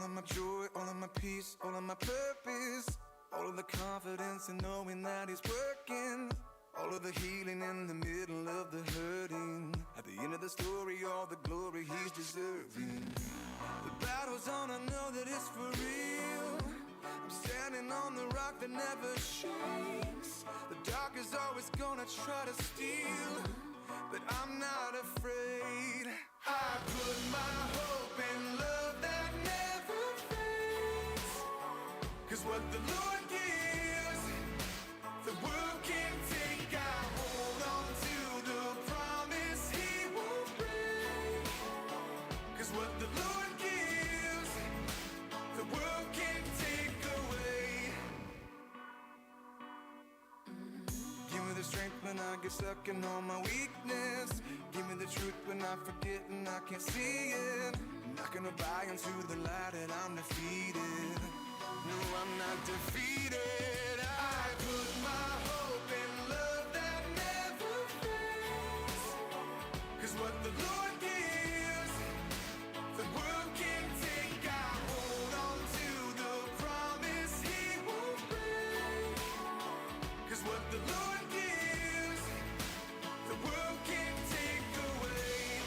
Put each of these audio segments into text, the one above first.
of my joy, all of my peace, all of my purpose, all of the confidence in knowing that He's working, all of the healing in the middle of the hurting. At the end of the story, all the glory He's deserving. The battle's on, I know that it's for real. I'm standing on the rock that never shakes. The dark is always gonna try to steal, but I'm not afraid. I put my hope in love that never fades. 'Cause what the Lord gives, the world can't take. I hold on to the promise He won't break. 'Cause what the Lord gives, the world can't take away. Give me the strength when I get stuck in all my weakness. Give me the truth when I forget and I can't see it. I'm not gonna buy into the lie that I'm defeated. No, I'm not defeated. I put my hope in love that never fades. 'Cause what the Lord gives, the world can't take. I hold on to the promise He won't break. 'Cause what the Lord gives, the world can't take away.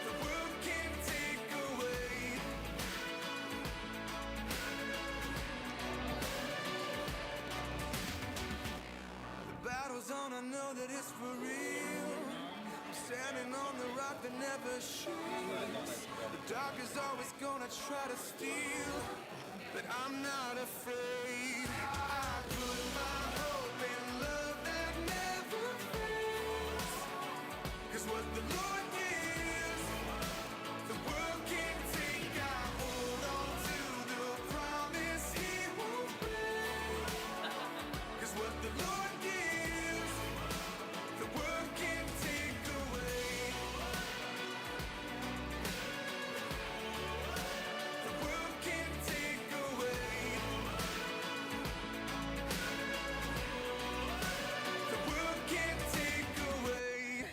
The world can't take away. The battle's on, I know that it's for real. I'm standing on the rock that never shakes. The dark is always gonna try to steal, but I'm not afraid. I put my hope in love that never fades. 'Cause what the Lord gives, the world can't take. I hold on to the promise He won't break. 'Cause what the Lord gives, the world can't take away. The world can't take away. The world can't take away.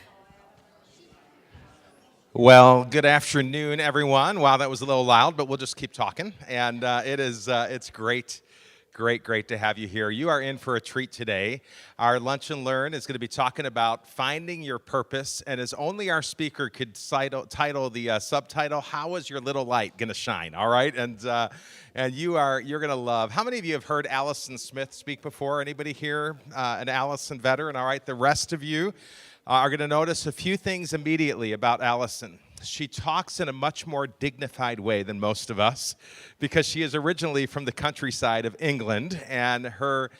Well, good afternoon, everyone. Wow, that was a little loud, but we'll just keep talking. And it's great to have you here. You are in for a treat today. Our Lunch and Learn is going to be talking about finding your purpose, and as only our speaker could title the subtitle, "How is your little light going to shine?" All right, and you're going to love. How many of you have heard Alison Smith speak before? Anybody here, an Alison veteran? All right, the rest of you are going to notice a few things immediately about Alison. She talks in a much more dignified way than most of us because she is originally from the countryside of England, and her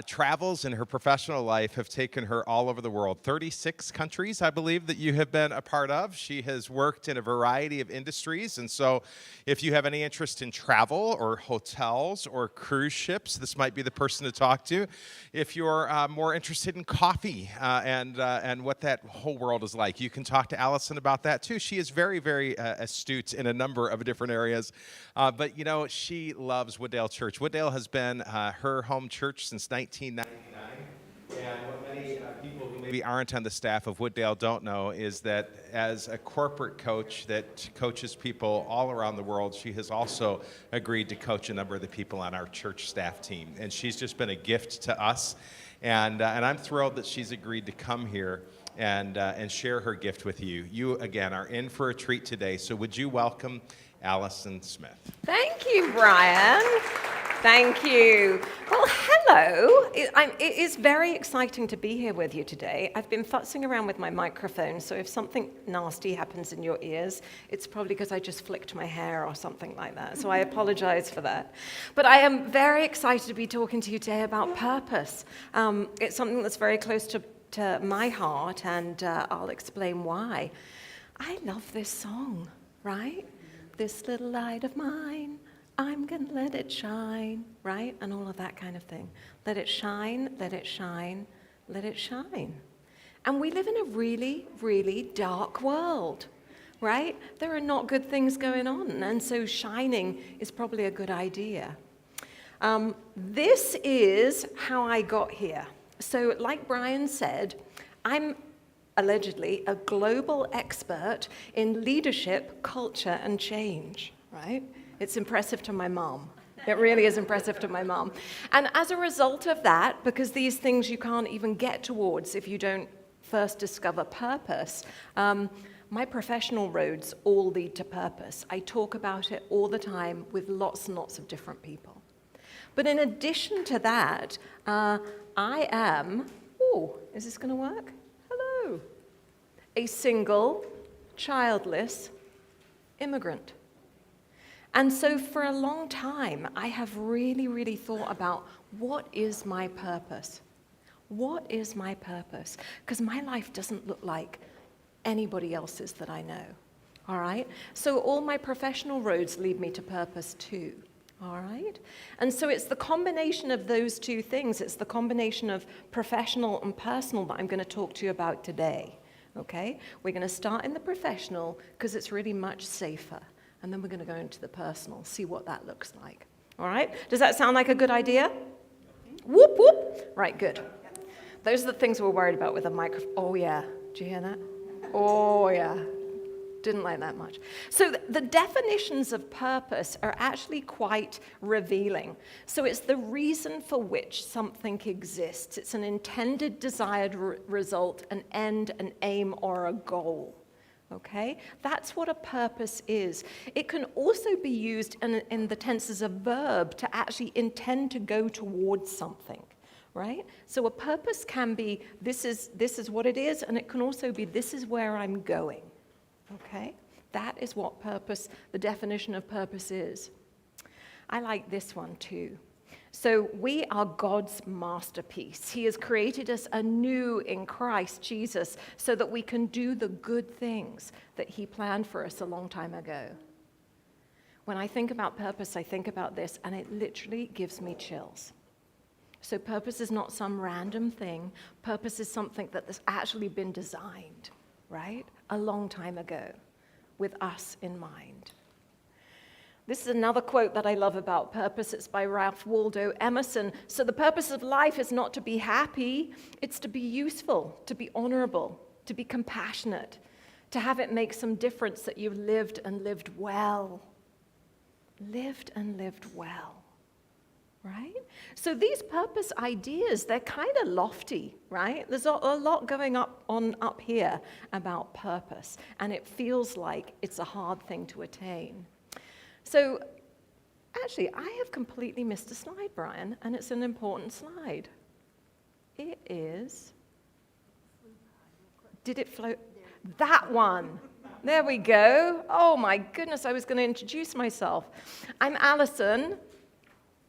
travels in her professional life have taken her all over the world. 36 countries, I believe, that you have been a part of. She has worked in a variety of industries, and so if you have any interest in travel or hotels or cruise ships, this might be the person to talk to. If you're more interested in coffee and what that whole world is like, you can talk to Alison about that too. She is very, very astute in a number of different areas, but you know, she loves Wooddale Church. Wooddale has been her home church since 1999, and what many people who maybe aren't on the staff of Wooddale don't know is that as a corporate coach that coaches people all around the world, she has also agreed to coach a number of the people on our church staff team, and she's just been a gift to us, and I'm thrilled that she's agreed to come here and share her gift with you. You, again, are in for a treat today, so would you welcome Alison Smith? Thank you, Brian. Thank you. Well, hello. It is very exciting to be here with you today. I've been futzing around with my microphone, so if something nasty happens in your ears, it's probably because I just flicked my hair or something like that. So I apologize for that. But I am very excited to be talking to you today about purpose. It's something that's very close to my heart, and I'll explain why. I love this song, right? This little light of mine, I'm gonna let it shine, right? And all of that kind of thing. Let it shine, let it shine, let it shine. And we live in a really, really dark world, right? There are not good things going on, and so shining is probably a good idea. This is how I got here. So like Brian said, I'm allegedly, a global expert in leadership, culture, and change, right? It's impressive to my mom. It really is impressive to my mom. And as a result of that, because these things you can't even get towards if you don't first discover purpose, my professional roads all lead to purpose. I talk about it all the time with lots and lots of different people. But in addition to that, I am, is this going to work? Hello. A single, childless immigrant. And so for a long time, I have really, really thought about what is my purpose? What is my purpose? Because my life doesn't look like anybody else's that I know, all right? So all my professional roads lead me to purpose too, all right? And so it's the combination of those two things. It's the combination of professional and personal that I'm going to talk to you about today, okay? We're going to start in the professional because it's really much safer. And then we're going to go into the personal, see what that looks like. All right? Does that sound like a good idea? Whoop, whoop. Right, good. Those are the things we're worried about with a microphone. Oh, yeah. Do you hear that? Oh, yeah. Didn't like that much. So the definitions of purpose are actually quite revealing. So it's the reason for which something exists. It's an intended, desired result, an end, an aim, or a goal. Okay? That's what a purpose is. It can also be used in the tense as a verb to actually intend to go towards something, right? So a purpose can be, this is what it is, and it can also be, this is where I'm going, okay? That is what purpose, the definition of purpose is. I like this one too. So we are God's masterpiece. He has created us anew in Christ Jesus so that we can do the good things that he planned for us a long time ago. When I think about purpose, I think about this, and it literally gives me chills. So purpose is not some random thing. Purpose is something that has actually been designed, right, a long time ago with us in mind. This is another quote that I love about purpose. It's by Ralph Waldo Emerson. So the purpose of life is not to be happy, it's to be useful, to be honorable, to be compassionate, to have it make some difference that you've lived and lived well. Lived and lived well, right? So these purpose ideas, they're kind of lofty, right? There's a lot going up here about purpose, and it feels like it's a hard thing to attain. So, actually, I have completely missed a slide, Brian, and it's an important slide. It is, did it float? That one. There we go. Oh my goodness, I was going to introduce myself. I'm Alison.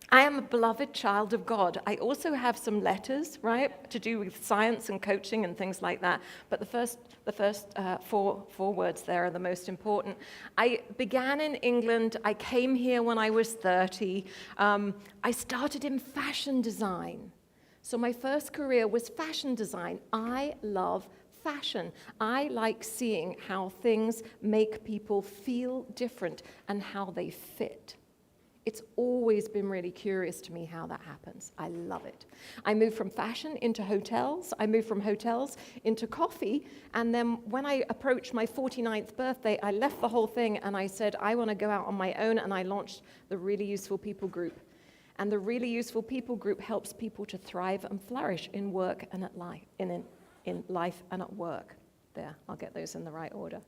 I am a beloved child of God. I also have some letters, right, to do with science and coaching and things like that. But the first four words there are the most important. I began in England. I came here when I was 30. I started in fashion design. So my first career was fashion design. I love fashion. I like seeing how things make people feel different and how they fit. It's always been really curious to me how that happens. I love it. I moved from fashion into hotels. I moved from hotels into coffee. And then when I approached my 49th birthday, I left the whole thing and I said, I want to go out on my own. And I launched the Really Useful People Group. And the Really Useful People Group helps people to thrive and flourish in work and at life, in life and at work. There, I'll get those in the right order.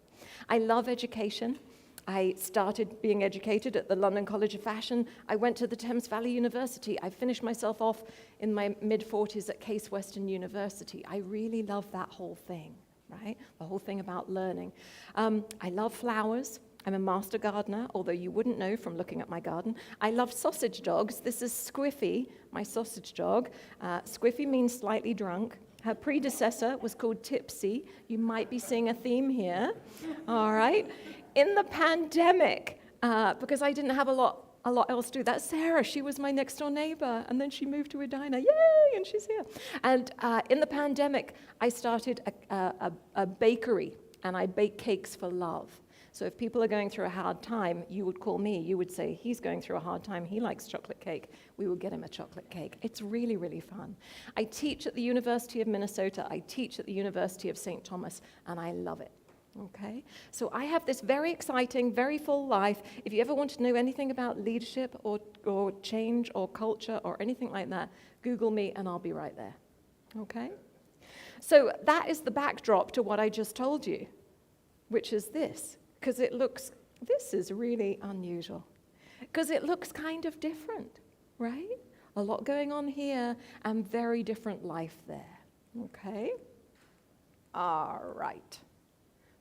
I love education. I started being educated at the London College of Fashion. I went to the Thames Valley University. I finished myself off in my mid-40s at Case Western University. I really love that whole thing, right? The whole thing about learning. I love flowers. I'm a master gardener, although you wouldn't know from looking at my garden. I love sausage dogs. This is Squiffy, my sausage dog. Squiffy means slightly drunk. Her predecessor was called Tipsy. You might be seeing a theme here, all right? In the pandemic, because I didn't have a lot else to do, that's Sarah. She was my next door neighbor, and then she moved to Edina. Yay, and she's here. And in the pandemic, I started a bakery, and I bake cakes for love. So if people are going through a hard time, you would call me. You would say, he's going through a hard time. He likes chocolate cake. We would get him a chocolate cake. It's really, really fun. I teach at the University of Minnesota. I teach at the University of St. Thomas, and I love it. Okay, so I have this very exciting, very full life. If you ever want to know anything about leadership or change or culture or anything like that, Google me and I'll be right there. Okay? So that is the backdrop to what I just told you, which is this, because this is really unusual, because it looks kind of different, right? A lot going on here and very different life there. Okay? All right.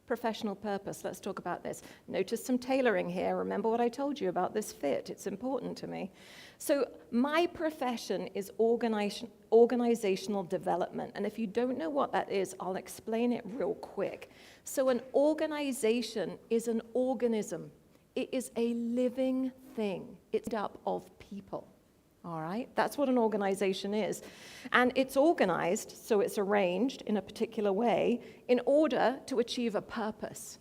Professional purpose, let's talk about this. Notice some tailoring here. Remember what I told you about this fit. It's important to me. So my profession is organizational development. And if you don't know what that is, I'll explain it real quick. So an organization is an organism. It is a living thing. It's made up of people. All right, that's what an organization is. And it's organized, so it's arranged in a particular way in order to achieve a purpose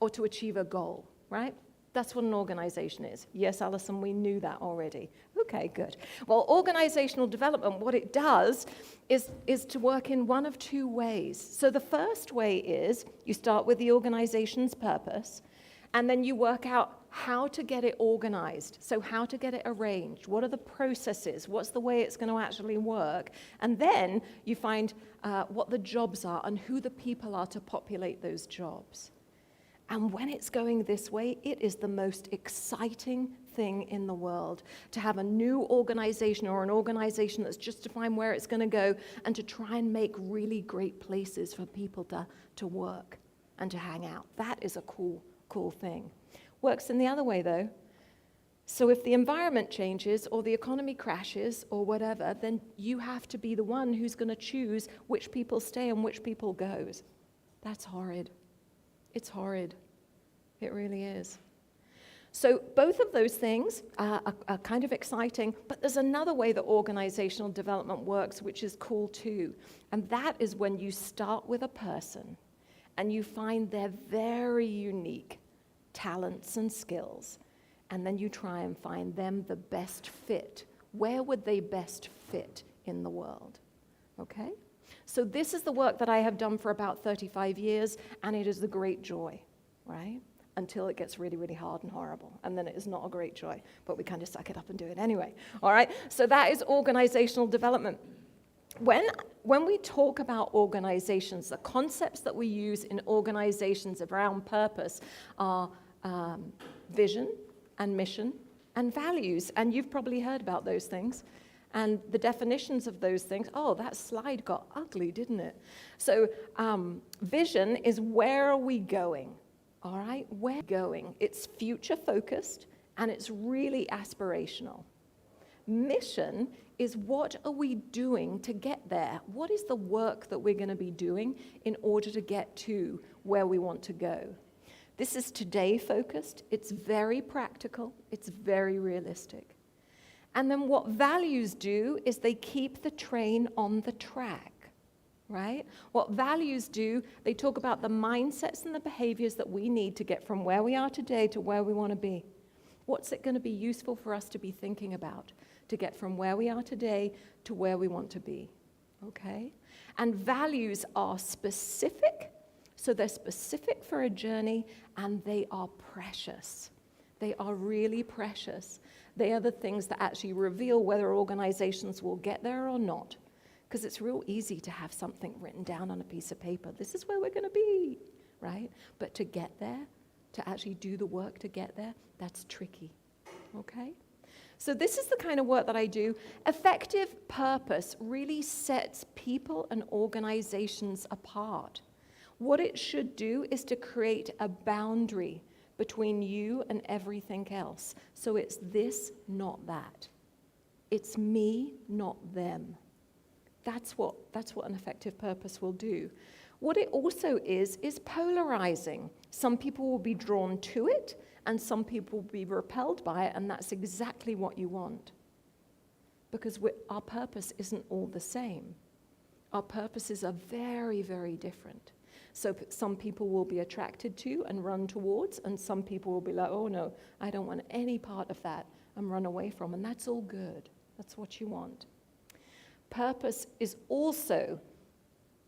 or to achieve a goal, right? That's what an organization is. Yes, Alison, we knew that already. Okay, good. Well, organizational development, what it does is to work in one of two ways. So the first way is you start with the organization's purpose, and then you work out how to get it organized, so how to get it arranged, what are the processes, what's the way it's going to actually work, and then you find what the jobs are and who the people are to populate those jobs. And when it's going this way, it is the most exciting thing in the world to have a new organization or an organization that's just to find where it's going to go and to try and make really great places for people to work and to hang out. That is a cool thing. Works in the other way, though. So if the environment changes or the economy crashes or whatever, then you have to be the one who's going to choose which people stay and which people goes. That's horrid. It's horrid. It really is. So both of those things are kind of exciting, but there's another way that organizational development works, which is cool too. And that is when you start with a person and you find their very unique talents and skills, and then you try and find them the best fit. Where would they best fit in the world? Okay? So this is the work that I have done for about 35 years, and it is a great joy, right? Until it gets really, really hard and horrible, and then it is not a great joy, but we kind of suck it up and do it anyway, all right? So that is organizational development. When we talk about organizations, the concepts that we use in organizations around purpose are vision and mission and values. And you've probably heard about those things. And the definitions of those things, oh, that slide got ugly, didn't it? So vision is where are we going, all right? Where are we going? It's future-focused, and it's really aspirational. Mission is what are we doing to get there? What is the work that we're going to be doing in order to get to where we want to go? This is today focused. It's very practical. It's very realistic. And then what values do is they keep the train on the track, right? What values do, they talk about the mindsets and the behaviors that we need to get from where we are today to where we want to be. What's it going to be useful for us to be thinking about to get from where we are today to where we want to be, okay? And values are specific, so they're specific for a journey, and they are precious. They are really precious. They are the things that actually reveal whether organizations will get there or not, because it's real easy to have something written down on a piece of paper. This is where we're going to be, right? But to get there, to actually do the work to get there, that's tricky, okay? So this is the kind of work that I do. Effective purpose really sets people and organizations apart. What it should do is to create a boundary between you and everything else. So it's this, not that. It's me, not them. That's what an effective purpose will do. What it also is polarizing. Some people will be drawn to it, and some people will be repelled by it, and that's exactly what you want. Because our purpose isn't all the same. Our purposes are very, very different. So some people will be attracted to and run towards, and some people will be like, oh no, I don't want any part of that, and run away from, and that's all good. That's what you want. Purpose is also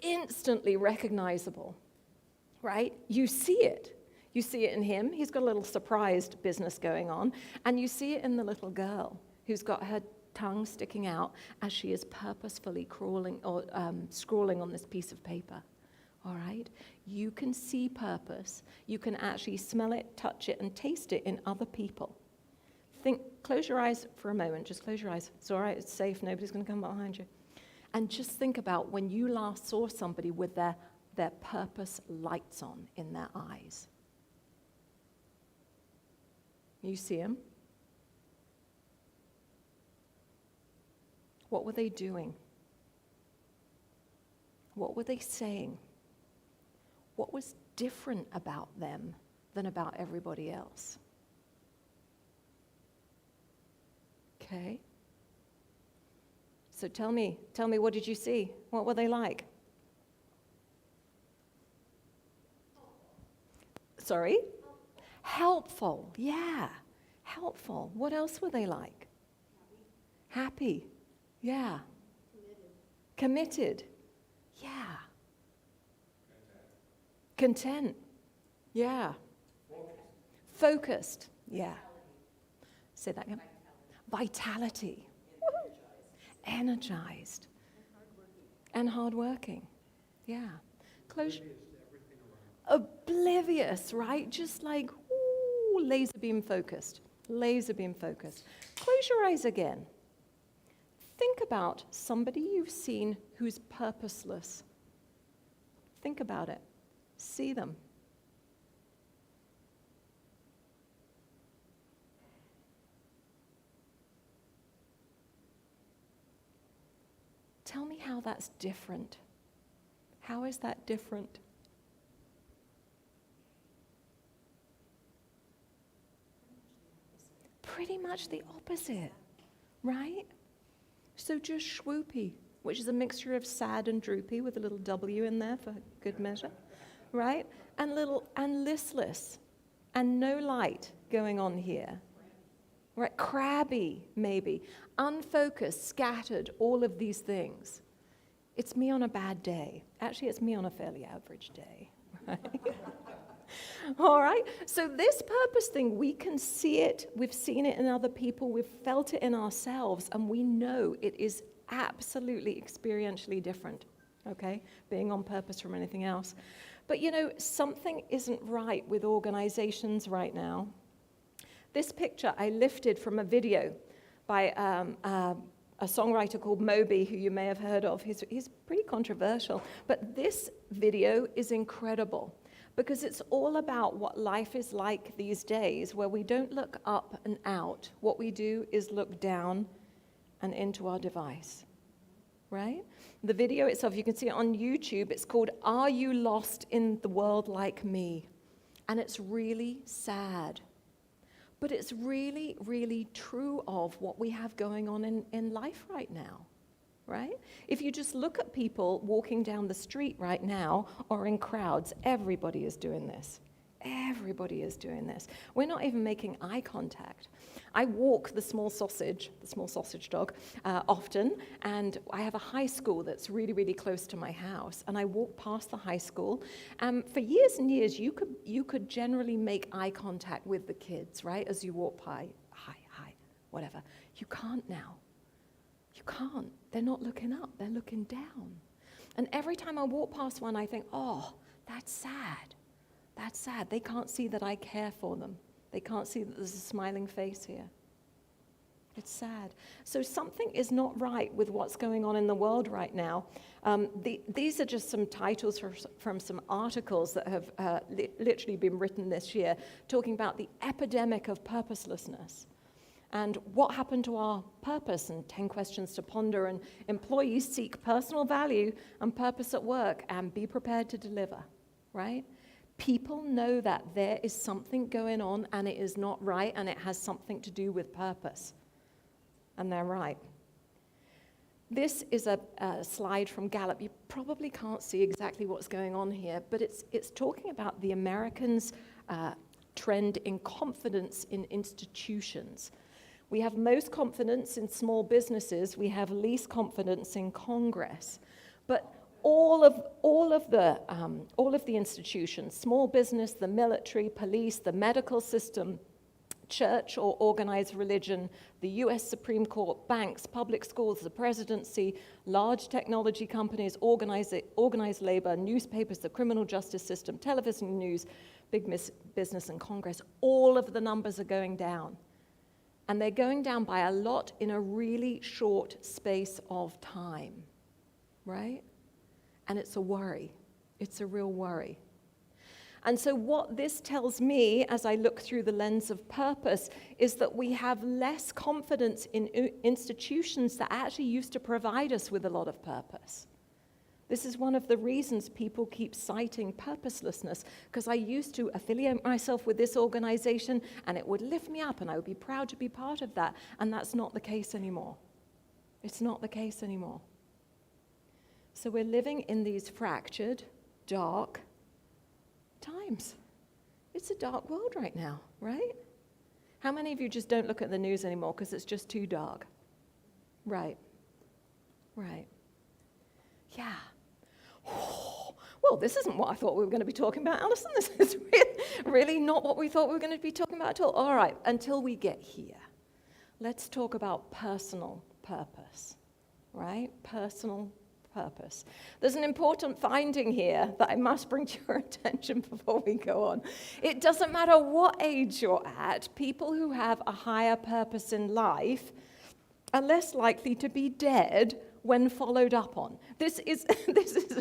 instantly recognizable, right? You see it. You see it in him. He's got a little surprised business going on, and you see it in the little girl who's got her tongue sticking out as she is purposefully crawling or scrawling on this piece of paper. All right? You can see purpose. You can actually smell it, touch it, and taste it in other people. Close your eyes for a moment. Just close your eyes. It's all right. It's safe. Nobody's going to come behind you. And just think about when you last saw somebody with their purpose lights on in their eyes. You see them? What were they doing? What were they saying? What was different about them than about everybody else? Okay. So tell me, what did you see? What were they like? Sorry? Helpful, yeah. Helpful. What else were they like? Happy. Yeah. Committed. Yeah. Content. Yeah. Focused. Yeah. Say that again. Vitality. Energized. And hardworking. Yeah. Close. Oblivious, right? Just like, ooh, laser beam focused. Laser beam focused. Close your eyes again. Think about somebody you've seen who's purposeless. Think about it. See them. Tell me how that's different. How is that different? Pretty much the opposite, right? So just swoopy, which is a mixture of sad and droopy with a little W in there for good measure, right? And listless, and no light going on here, right? Crabby, maybe, unfocused, scattered, all of these things. It's me on a bad day. Actually, it's me on a fairly average day, right? All right, so this purpose thing, we can see it, we've seen it in other people, we've felt it in ourselves, and we know it is absolutely experientially different, okay, being on purpose from anything else. But you know, something isn't right with organizations right now. This picture I lifted from a video by a songwriter called Moby, who you may have heard of. He's pretty controversial, but this video is incredible. Because it's all about what life is like these days, where we don't look up and out. What we do is look down and into our device, right? The video itself, you can see it on YouTube. It's called, Are You Lost in the World Like Me? And it's really sad. But it's really, really true of what we have going on in life right now. Right? If you just look at people walking down the street right now or in crowds, everybody is doing this. Everybody is doing this. We're not even making eye contact. I walk the small sausage dog, often, and I have a high school that's really, really close to my house, and I walk past the high school. For years and years, you could generally make eye contact with the kids, right, as you walk by. Hi, whatever. You can't now. You can't. They're not looking up. They're looking down. And every time I walk past one, I think, oh, that's sad. That's sad. They can't see that I care for them. They can't see that there's a smiling face here. It's sad. So something is not right with what's going on in the world right now. These are just some titles from some articles that have literally been written this year, talking about the epidemic of purposelessness. And what happened to our purpose, and 10 questions to ponder, and employees seek personal value and purpose at work and be prepared to deliver, right? People know that there is something going on and it is not right and it has something to do with purpose. And they're right. This is a slide from Gallup. You probably can't see exactly what's going on here, but it's talking about the Americans' trend in confidence in institutions. We have most confidence in small businesses. We have least confidence in Congress. But all of the institutions, small business, the military, police, the medical system, church or organized religion, the US Supreme Court, banks, public schools, the presidency, large technology companies, organized labor, newspapers, the criminal justice system, television news, big business and Congress, all of the numbers are going down. And they're going down by a lot in a really short space of time, right? And it's a worry. It's a real worry. And so what this tells me, as I look through the lens of purpose, is that we have less confidence in institutions that actually used to provide us with a lot of purpose. This is one of the reasons people keep citing purposelessness, because I used to affiliate myself with this organization, and it would lift me up, and I would be proud to be part of that, and that's not the case anymore. It's not the case anymore. So we're living in these fractured, dark times. It's a dark world right now, right? How many of you just don't look at the news anymore because it's just too dark? Right. Yeah. Well, this isn't what I thought we were going to be talking about, Alison. This is really not what we thought we were going to be talking about at all. All right, until we get here, let's talk about personal purpose, right? Personal purpose. There's an important finding here that I must bring to your attention before we go on. It doesn't matter what age you're at, people who have a higher purpose in life are less likely to be dead when followed up on. This is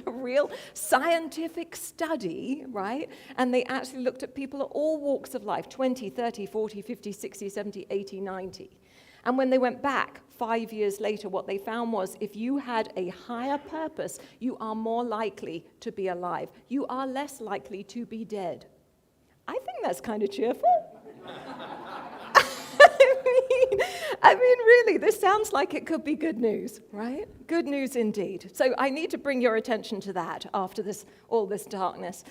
a real scientific study, right? And they actually looked at people at all walks of life, 20, 30, 40, 50, 60, 70, 80, 90. And when they went back 5 years later, what they found was if you had a higher purpose, you are more likely to be alive. You are less likely to be dead. I think that's kind of cheerful. I mean, really, this sounds like it could be good news, right? Good news indeed. So I need to bring your attention to that after all this darkness.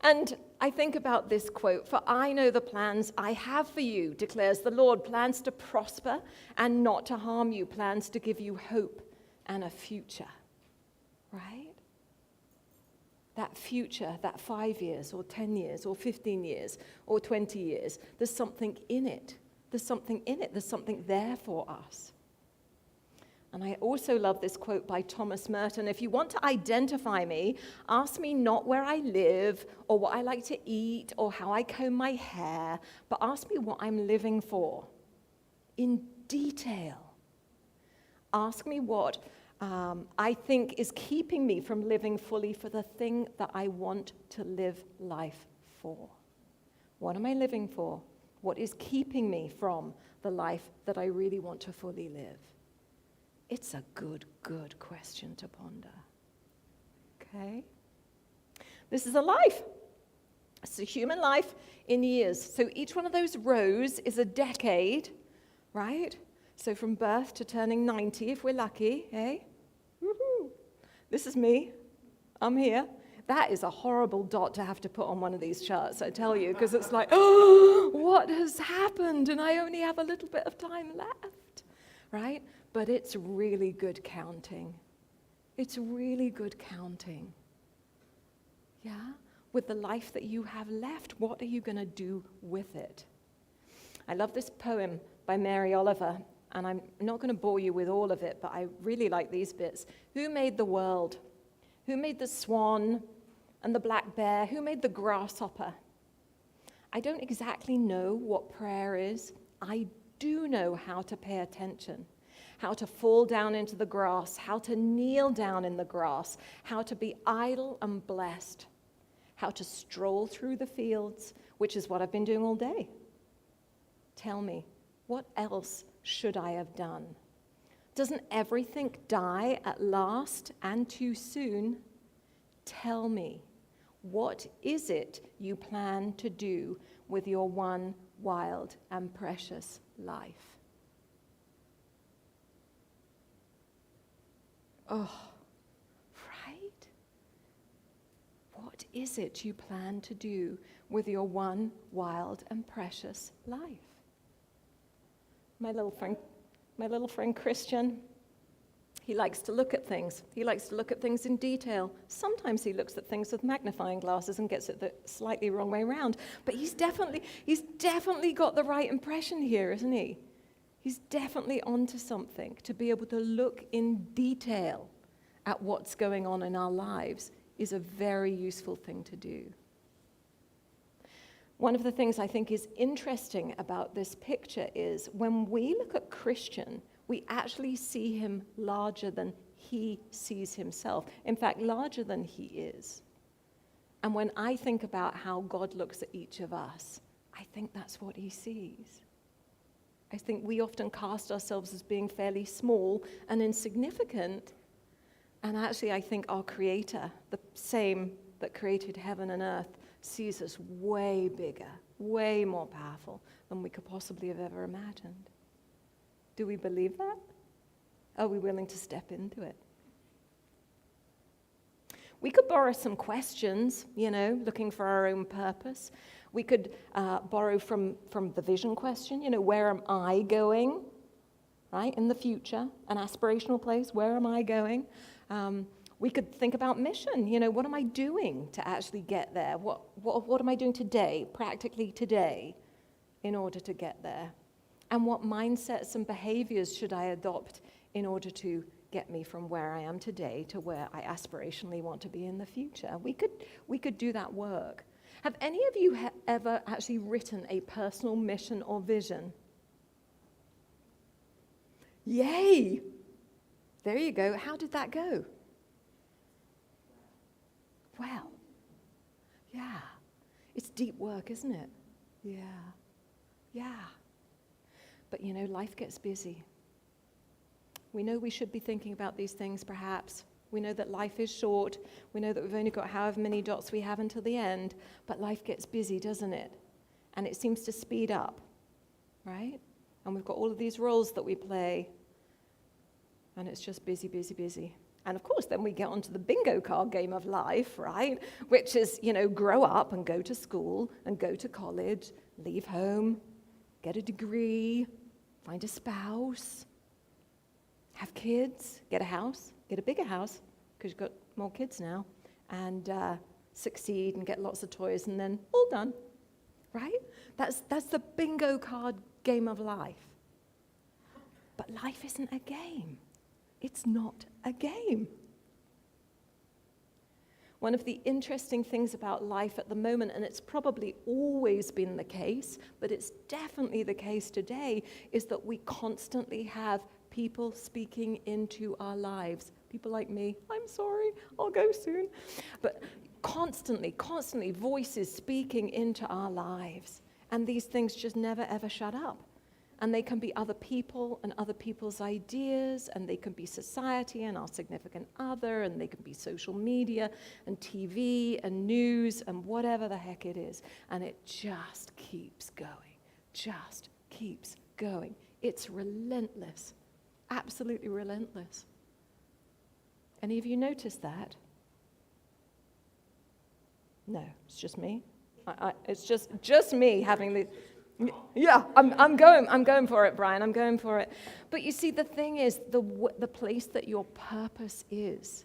And I think about this quote, "For I know the plans I have for you, declares the Lord, plans to prosper and not to harm you, plans to give you hope and a future." Right? That future, that 5 years or 10 years or 15 years or 20 years, there's something in it. There's something in it. There's something there for us. And I also love this quote by Thomas Merton. "If you want to identify me, ask me not where I live or what I like to eat or how I comb my hair, but ask me what I'm living for in detail. Ask me what I think is keeping me from living fully for the thing that I want to live life for. What am I living for? What is keeping me from the life that I really want to fully live?" It's a good question to ponder. Okay? This is a life. It's a human life in years. So each one of those rows is a decade, right? So from birth to turning 90, if we're lucky, eh? Woohoo! This is me. I'm here. That is a horrible dot to have to put on one of these charts, I tell you, because it's like, oh, what has happened? And I only have a little bit of time left, right? But it's really good counting. It's really good counting. Yeah? With the life that you have left, what are you going to do with it? I love this poem by Mary Oliver, and I'm not going to bore you with all of it, but I really like these bits. Who made the world? Who made the swan and the black bear? Who made the grasshopper? I don't exactly know what prayer is. I do know how to pay attention, how to fall down into the grass, how to kneel down in the grass, how to be idle and blessed, how to stroll through the fields, which is what I've been doing all day. Tell me, what else should I have done? Doesn't everything die at last and too soon? Tell me, what is it you plan to do with your one wild and precious life? Oh, right? What is it you plan to do with your one wild and precious life? My little friend Christian, he likes to look at things. He likes to look at things in detail. Sometimes he looks at things with magnifying glasses and gets it the slightly wrong way around. But he's definitely got the right impression here, isn't he? He's definitely onto something. To be able to look in detail at what's going on in our lives is a very useful thing to do. One of the things I think is interesting about this picture is when we look at Christian, we actually see him larger than he sees himself. In fact, larger than he is. And when I think about how God looks at each of us, I think that's what he sees. I think we often cast ourselves as being fairly small and insignificant. And actually, I think our Creator, the same that created heaven and earth, sees us way bigger, way more powerful than we could possibly have ever imagined. Do we believe that? Are we willing to step into it? We could borrow some questions, looking for our own purpose. We could borrow from the vision question, where am I going, right, in the future? An aspirational place, where am I going? We could think about mission, what am I doing to actually get there? What am I doing today, practically today, in order to get there? And what mindsets and behaviors should I adopt in order to get me from where I am today to where I aspirationally want to be in the future? We could do that work. Have any of you ever actually written a personal mission or vision? Yay! There you go. How did that go? Well, yeah. It's deep work, isn't it? Yeah. But life gets busy. We know we should be thinking about these things perhaps. We know that life is short. We know that we've only got however many dots we have until the end. But life gets busy, doesn't it? And it seems to speed up, right? And we've got all of these roles that we play. And it's just busy, busy, busy. And of course, then we get onto the bingo card game of life, right? Which is, grow up and go to school and go to college, leave home, get a degree, find a spouse, have kids, get a house, get a bigger house, because you've got more kids now, and succeed and get lots of toys, and then all done, right? That's the bingo card game of life. But life isn't a game. It's not a game. One of the interesting things about life at the moment, and it's probably always been the case, but it's definitely the case today, is that we constantly have people speaking into our lives. People like me, I'm sorry, I'll go soon. But constantly, voices speaking into our lives. And these things just never, ever shut up. And they can be other people and other people's ideas, and they can be society and our significant other, and they can be social media and TV and news and whatever the heck it is. And it just keeps going. It's relentless, absolutely relentless. Any of you notice that? No, it's just me. It's just me having the... Yeah, I'm going for it, Brian. I'm going for it. But you see, the thing is, the place that your purpose is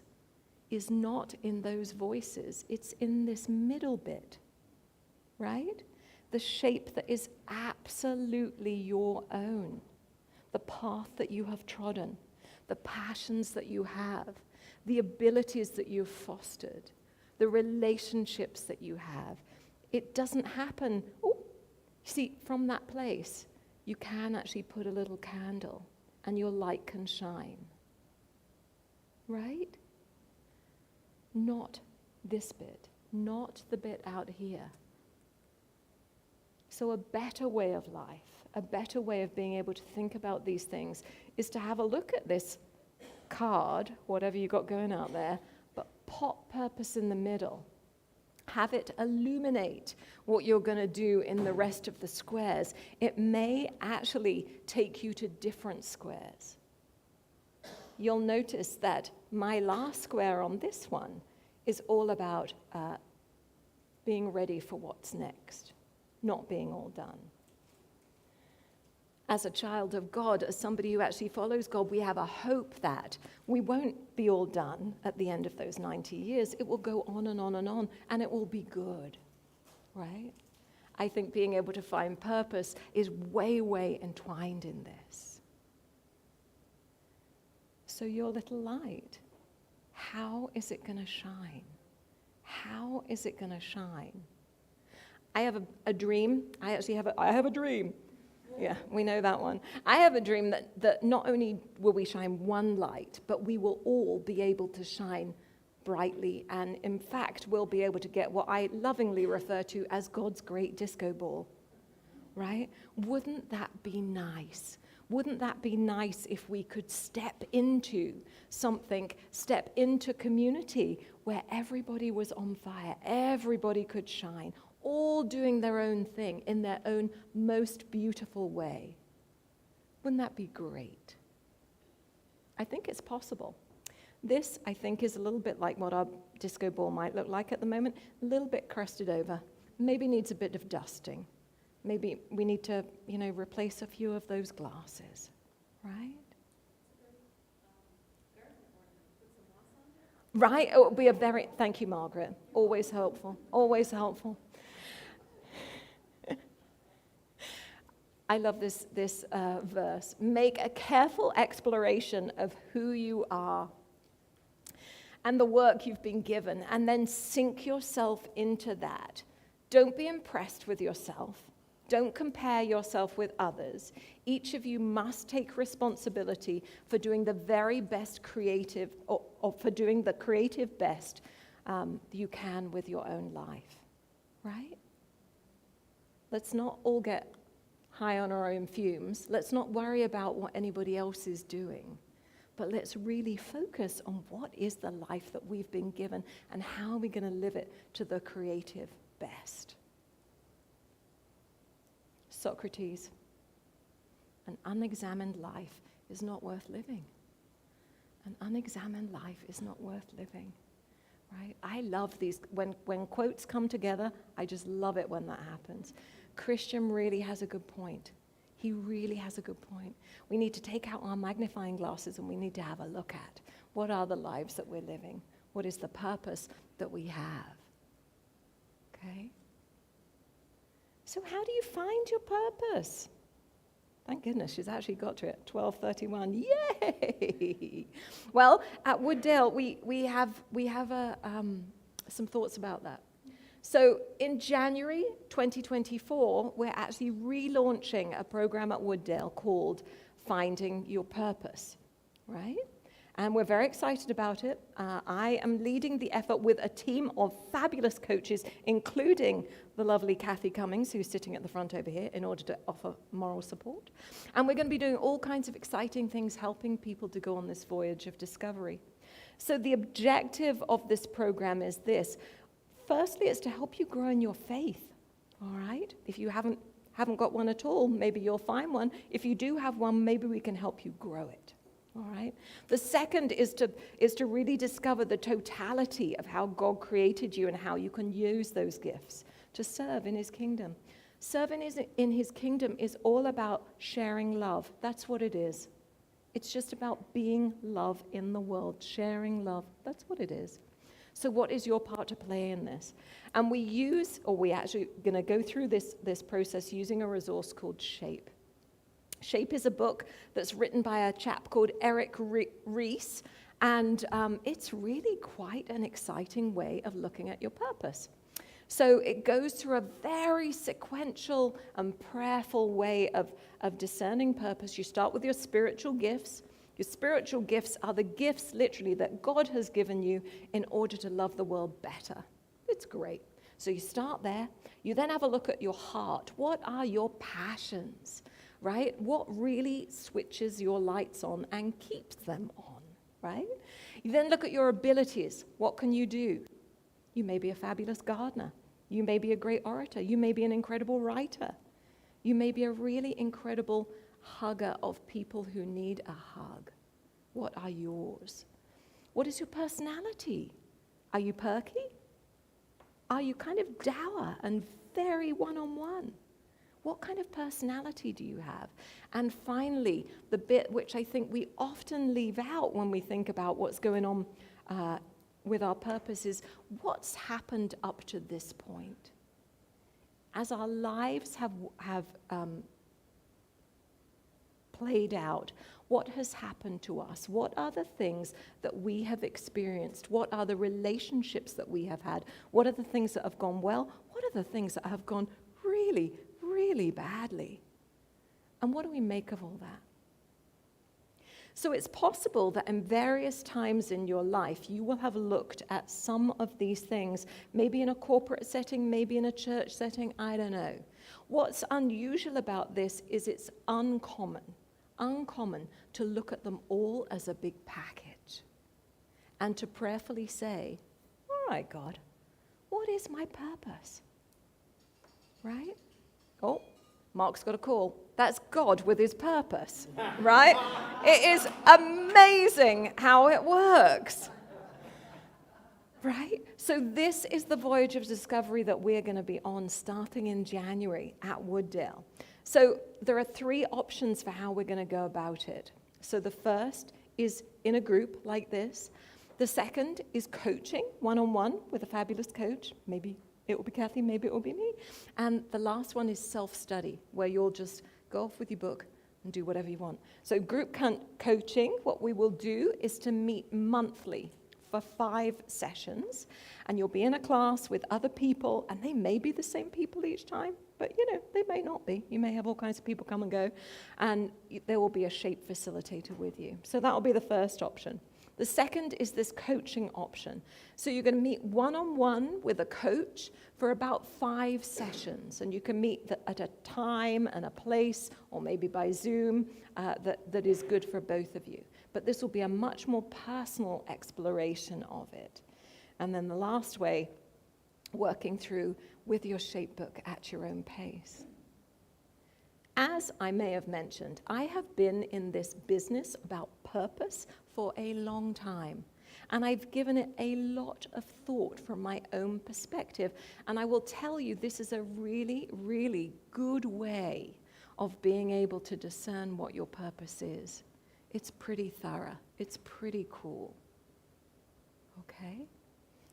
not in those voices. It's in this middle bit, right? The shape that is absolutely your own. The path that you have trodden. The passions that you have. The abilities that you've fostered. The relationships that you have. It doesn't happen... See, from that place, you can actually put a little candle and your light can shine. Right? Not this bit, not the bit out here. So a better way of life, a better way of being able to think about these things is to have a look at this card, whatever you got going out there, but pop purpose in the middle. Have it illuminate what you're going to do in the rest of the squares. It may actually take you to different squares. you'll notice that my last square on this one is all about being ready for what's next, not being all done. As a child of God, as somebody who actually follows God, we have a hope that we won't be all done at the end of those 90 years. It will go on and on and on, and it will be good, right? I think being able to find purpose is way, way entwined in this. So your little light, how is it going to shine? How is it going to shine? I have a dream. I have a dream. Yeah, we know that one. I have a dream that not only will we shine one light, but we will all be able to shine brightly. And in fact, we'll be able to get what I lovingly refer to as God's great disco ball, right? Wouldn't that be nice? Wouldn't that be nice if we could step into something, step into community where everybody was on fire, everybody could shine, all doing their own thing in their own most beautiful way? Wouldn't that be great? I think it's possible. This, I think, is a little bit like what our disco ball might look like at the moment, a little bit crusted over, maybe needs a bit of dusting. Maybe we need to, replace a few of those glasses, right? Right, it would be thank you, Margaret. Always helpful, always helpful. I love this verse. Make a careful exploration of who you are and the work you've been given, and then sink yourself into that. Don't be impressed with yourself. Don't compare yourself with others. Each of you must take responsibility for doing the very best creative, or for doing the creative best you can with your own life, right? Let's not all get high on our own fumes. Let's not worry about what anybody else is doing. But let's really focus on what is the life that we've been given and how are we going to live it to the creative best. Socrates, an unexamined life is not worth living. An unexamined life is not worth living, right? I love these, when quotes come together, I just love it when that happens. Christian really has a good point. He really has a good point. We need to take out our magnifying glasses and we need to have a look at what are the lives that we're living? What is the purpose that we have? Okay? So how do you find your purpose? Thank goodness, she's actually got to it. 12:31. Yay! Well, at Wooddale, we have some thoughts about that. So in January 2024, we're actually relaunching a program at Wooddale called Finding Your Purpose, right? And we're very excited about it. I am leading the effort with a team of fabulous coaches, including the lovely Kathy Cummings, who's sitting at the front over here, in order to offer moral support. And we're going to be doing all kinds of exciting things, helping people to go on this voyage of discovery. So the objective of this program is this. Firstly, it's to help you grow in your faith, all right? If you haven't got one at all, maybe you'll find one. If you do have one, maybe we can help you grow it. All right. The second is to really discover the totality of how God created you and how you can use those gifts to serve in his kingdom. Serving in his kingdom is all about sharing love. That's what it is. It's just about being love in the world, sharing love. That's what it is. So what is your part to play in this? And we're actually going to go through this process using a resource called Shape. Shape is a book that's written by a chap called Eric Ries, and it's really quite an exciting way of looking at your purpose. So it goes through a very sequential and prayerful way of discerning purpose. You start with your spiritual gifts. Your spiritual gifts are the gifts, literally, that God has given you in order to love the world better. It's great. So you start there. You then have a look at your heart. What are your passions? Right? What really switches your lights on and keeps them on, right? You then look at your abilities. What can you do? You may be a fabulous gardener. You may be a great orator. You may be an incredible writer. You may be a really incredible hugger of people who need a hug. What are yours? What is your personality? Are you perky? Are you kind of dour and very one-on-one? What kind of personality do you have? And finally, the bit which I think we often leave out when we think about what's going on with our purpose is what's happened up to this point. As our lives have played out, what has happened to us? What are the things that we have experienced? What are the relationships that we have had? What are the things that have gone well? What are the things that have gone really, really badly? And what do we make of all that? So it's possible that in various times in your life, you will have looked at some of these things, maybe in a corporate setting, maybe in a church setting, I don't know. What's unusual about this is it's uncommon to look at them all as a big package and to prayerfully say, all right, God, what is my purpose? Right? Oh, Mark's got a call. That's God with his purpose, right? It is amazing how it works, right? So this is the voyage of discovery that we're going to be on starting in January at Wooddale. So there are 3 options for how we're going to go about it. So the first is in a group like this. The second is coaching, one-on-one with a fabulous coach. Maybe it will be Kathy, maybe it will be me. And the last one is self-study, where you'll just go off with your book and do whatever you want. So group coaching, what we will do is to meet monthly for 5 sessions. And you'll be in a class with other people, and they may be the same people each time. But, they may not be. You may have all kinds of people come and go, and there will be a shape facilitator with you. So that will be the first option. The second is this coaching option. So you're going to meet one-on-one with a coach for about 5 sessions, and you can meet at a time and a place, or maybe by Zoom, that is good for both of you. But this will be a much more personal exploration of it. And then the last way, working through with your shape book at your own pace. As I may have mentioned, I have been in this business about purpose for a long time, and I've given it a lot of thought from my own perspective, and I will tell you this is a really, really good way of being able to discern what your purpose is. It's pretty thorough. It's pretty cool. Okay?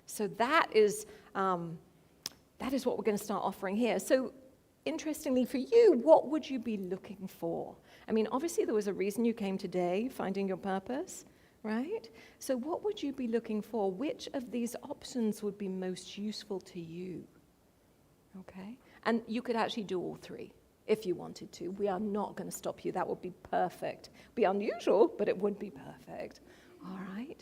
So that is what we're going to start offering here. So interestingly for you, what would you be looking for? I mean, obviously there was a reason you came today, finding your purpose, right? So what would you be looking for? Which of these options would be most useful to you? Okay? And you could actually do all 3 if you wanted to. We are not going to stop you. That would be perfect. Be unusual, but it would be perfect. All right?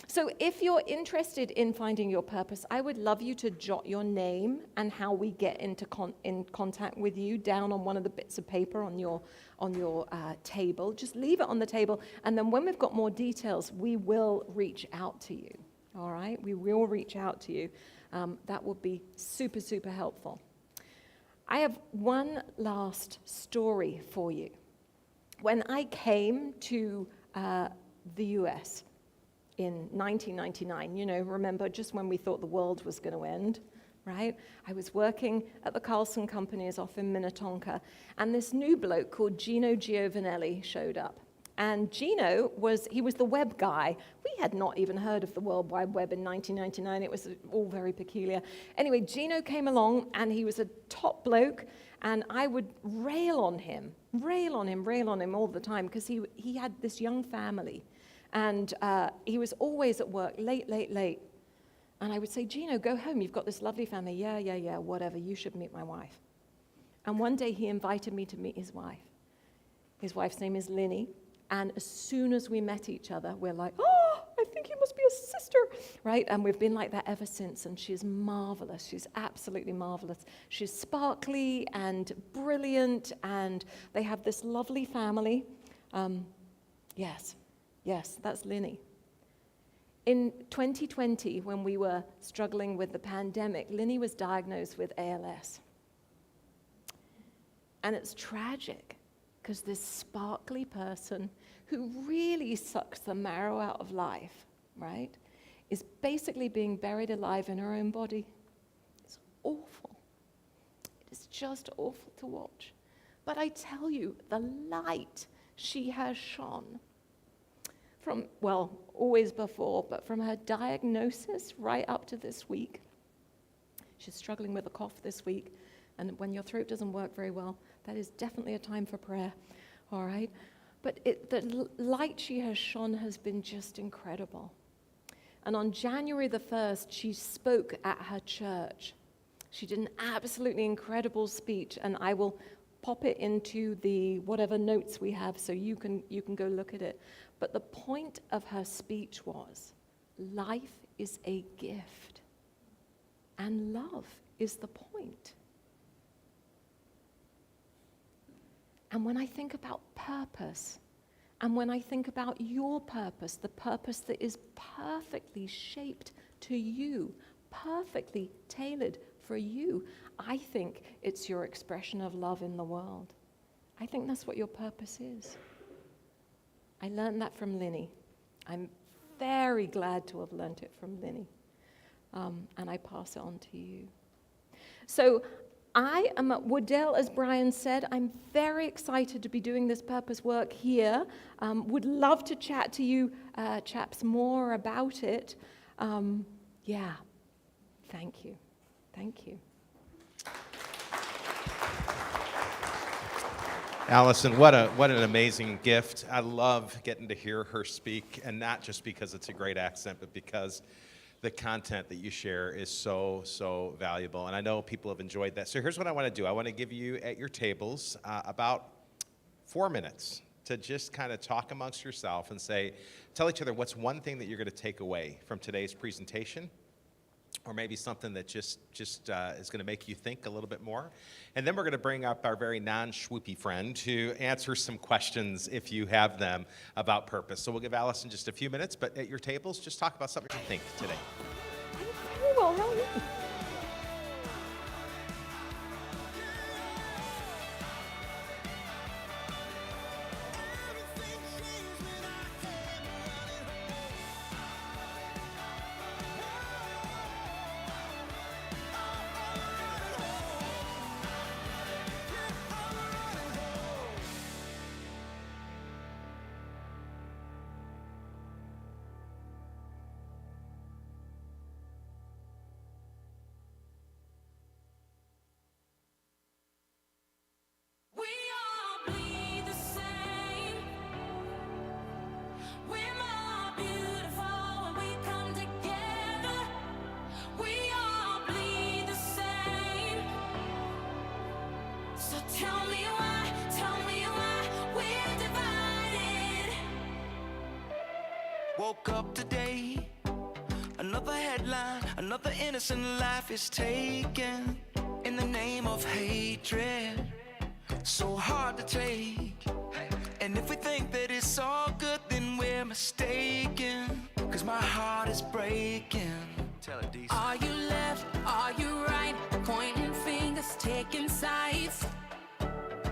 So if you're interested in finding your purpose, I would love you to jot your name and how we get in contact with you down on one of the bits of paper on your table. Just leave it on the table, and then when we've got more details, we will reach out to you. All right? We will reach out to you. That would be super, super helpful. I have one last story for you. When I came to the US in 1999, remember just when we thought the world was going to end, right? I was working at the Carlson Companies off in Minnetonka, and this new bloke called Gino Giovanelli showed up. And Gino was the web guy. We had not even heard of the World Wide Web in 1999. It was all very peculiar. Anyway, Gino came along, and he was a top bloke, and I would rail on him all the time, because he had this young family, and he was always at work, late. And I would say, Gino, go home. You've got this lovely family. Yeah, whatever. You should meet my wife. And one day he invited me to meet his wife. His wife's name is Linny. And as soon as we met each other, we're like, oh, I think you must be a sister, right? And we've been like that ever since. And she's marvelous. She's absolutely marvelous. She's sparkly and brilliant. And they have this lovely family. Yes, that's Linny. In 2020, when we were struggling with the pandemic, Linny was diagnosed with ALS. And it's tragic, because this sparkly person who really sucks the marrow out of life, right, is basically being buried alive in her own body. It's awful. It is just awful to watch. But I tell you, the light she has shone from, well, always before, but from her diagnosis right up to this week. She's struggling with a cough this week, and when your throat doesn't work very well, that is definitely a time for prayer, all right? But the light she has shone has been just incredible. And on January the 1st, she spoke at her church. She did an absolutely incredible speech, and I will pop it into the whatever notes we have so you can go look at it. But the point of her speech was, life is a gift, and love is the point. And when I think about purpose, and when I think about your purpose, the purpose that is perfectly shaped to you, perfectly tailored for you, I think it's your expression of love in the world. I think that's what your purpose is. I learned that from Linny. I'm very glad to have learned it from Linny. And I pass it on to you. So I am at Wooddale, as Brian said. I'm very excited to be doing this purpose work here. Would love to chat to you chaps more about it. Yeah, thank you. Thank you. Alison, what an amazing gift. I love getting to hear her speak, and not just because it's a great accent, but because the content that you share is so valuable. And I know people have enjoyed that. So here's what I want to do. I want to give you at your tables about 4 minutes to just kind of talk amongst yourself and tell each other what's one thing that you're going to take away from today's presentation, or maybe something that just is going to make you think a little bit more. And then we're going to bring up our very non-swoopy friend to answer some questions, if you have them, about purpose. So we'll give Alison just a few minutes, but at your tables, just talk about something you think today. I'm very well, how are you? Woke up today, another headline, another innocent life is taken in the name of hatred. So hard to take, and if we think that it's all good, then we're mistaken, 'cause my heart is breaking. Tell it, DC. Are you left? Are you right? Pointing fingers, taking sides.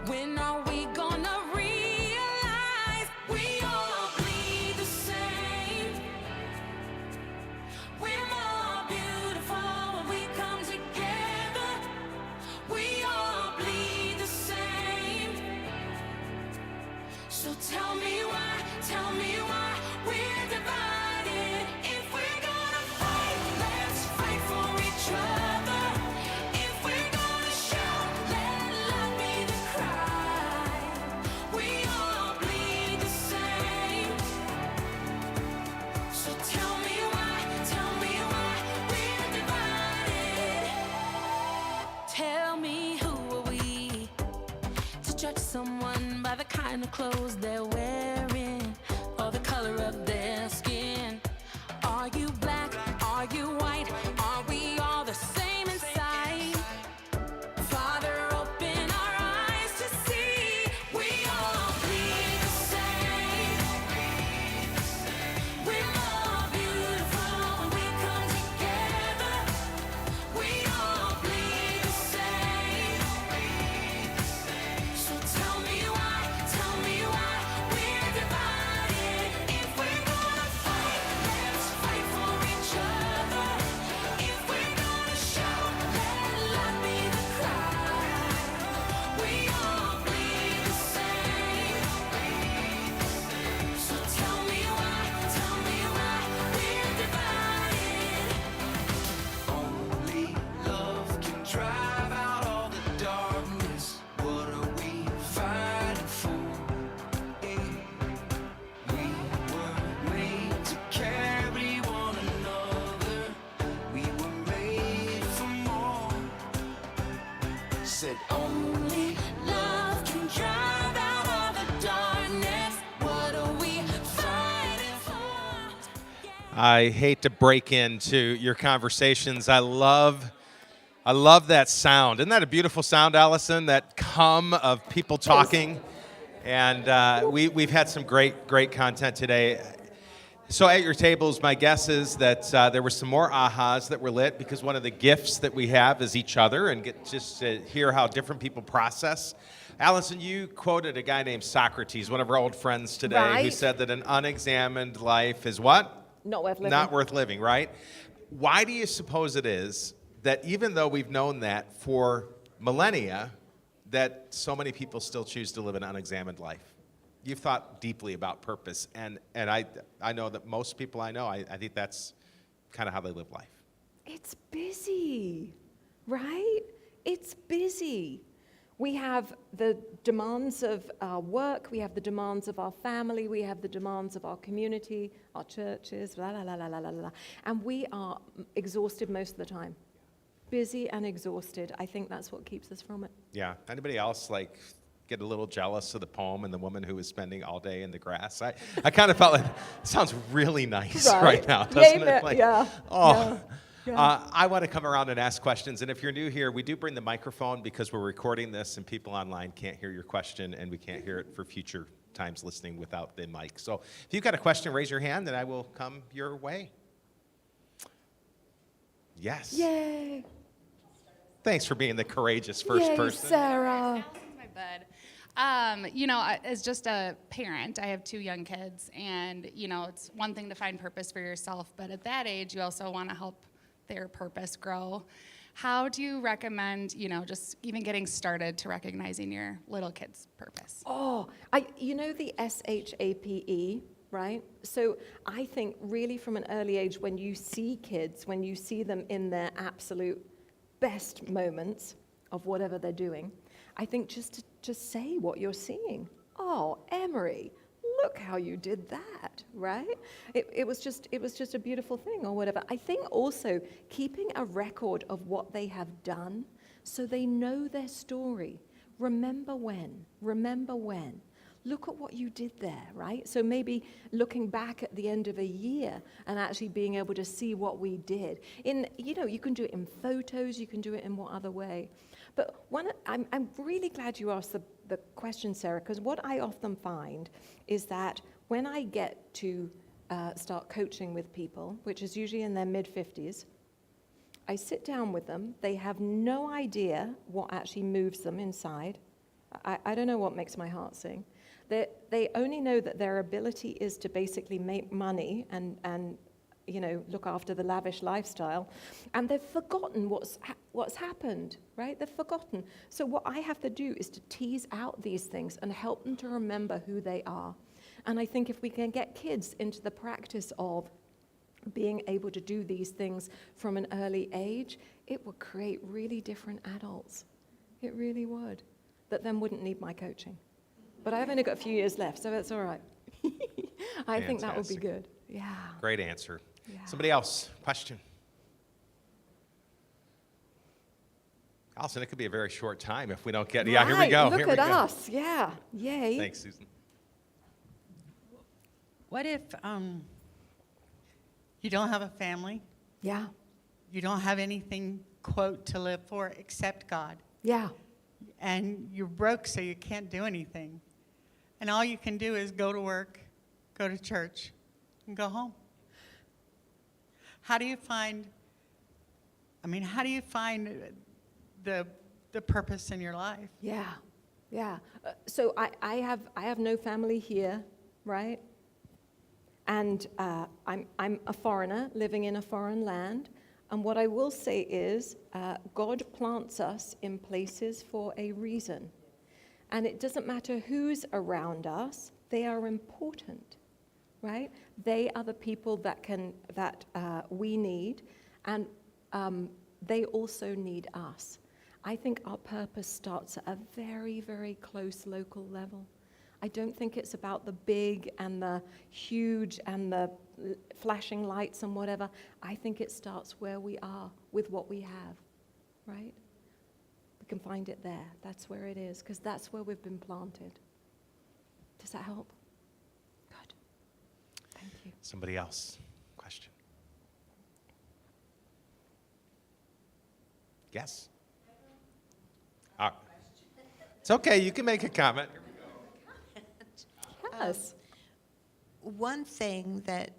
When are we gonna realize we all bleed the same? We're more beautiful when we come together. We all bleed the same. So tell me why we're divided. If we're gonna fight, let's fight for each other. If we're gonna shout, let love be the cry. We all bleed the same. So tell me why we're divided. Tell me, who are we to judge someone by the kind of clothes they're wearing or the color of their skin? Are you black? Are you white? Are we all the same inside? Father, open our eyes to see we all bleed the same. We're more beautiful when we come together. We all bleed the same. So tell me why we're said, Only love can drive out all the darkness. What are we fighting for? I hate to break into your conversations. I love that sound. Isn't that a beautiful sound, Allison? That hum of people talking. And we've had some great content today. So at your tables, my guess is that there were some more ahas that were lit, because one of the gifts that we have is each other, and get just to hear how different people process. Allison, you quoted a guy named Socrates, one of our old friends today, who Right. said that an unexamined life is what? Not worth living. Not worth living, right? Why do you suppose it is that even though we've known that for millennia, that so many people still choose to live an unexamined life? You've thought deeply about purpose, and I know that most people I know, I think that's kind of how they live life. It's busy, right? It's busy. We have the demands of our work, we have the demands of our family, we have the demands of our community, our churches, la la la la la la la. And we are exhausted most of the time. Busy and exhausted. I think that's what keeps us from it. Yeah. Anybody else like get a little jealous of the poem and the woman who was spending all day in the grass? I kind of felt like it sounds really nice right now, doesn't it? Like, yeah. oh. Yeah. I want to come around and ask questions. And if you're new here, we do bring the microphone because we're recording this and people online can't hear your question, and we can't hear it for future times listening without the mic. So if you've got a question, raise your hand and I will come your way. Yes. Yay. Thanks for being the courageous first Yay, person. Sarah. Allison's my bud. As just a parent, I have 2 young kids, and, it's one thing to find purpose for yourself, but at that age, you also want to help their purpose grow. How do you recommend, just even getting started to recognizing your little kid's purpose? Oh, the SHAPE, right? So I think really from an early age, when you see kids, when you see them in their absolute best moments of whatever they're doing, I think just to say what you're seeing. Oh, Emery, look how you did that, right? It was just a beautiful thing or whatever. I think also keeping a record of what they have done so they know their story. Remember when. Look at what you did there, right? So maybe looking back at the end of a year and actually being able to see what we did. You can do it in photos, you can do it in what other way. But I'm really glad you asked the question, Sarah, because what I often find is that when I get to start coaching with people, which is usually in their mid-50s, I sit down with them. They have no idea what actually moves them inside. I don't know what makes my heart sing. They only know that their ability is to basically make money and look after the lavish lifestyle, and they've forgotten what's happened, right? They've forgotten. So what I have to do is to tease out these things and help them to remember who they are. And I think if we can get kids into the practice of being able to do these things from an early age, it would create really different adults. It really would. That then wouldn't need my coaching. But I've only got a few years left, so it's all right. I think that would be Fantastic. good. Yeah. Great answer. Yeah. Somebody else, question? Allison, it could be a very short time if we don't get, yeah, here we Right, go. Look here we at go. us. Yeah. Yay. Thanks, Susan. What if you don't have a family, Yeah. you don't have anything, quote, to live for except God, Yeah. and you're broke so you can't do anything, and all you can do is go to work, go to church, and go home? How do you find the purpose in your life? Yeah. Yeah. So I have no family here, right? And I'm a foreigner living in a foreign land. And what I will say is God plants us in places for a reason. And it doesn't matter who's around us, they are important, right? They are the people that we need, and they also need us. I think our purpose starts at a very, very close local level. I don't think it's about the big and the huge and the flashing lights and whatever. I think it starts where we are with what we have, right? can find it there. That's where it is, because that's where we've been planted. Does that help? Good. Thank you. Somebody else? Question? Yes? All right. It's okay. You can make a comment. Yes. One thing that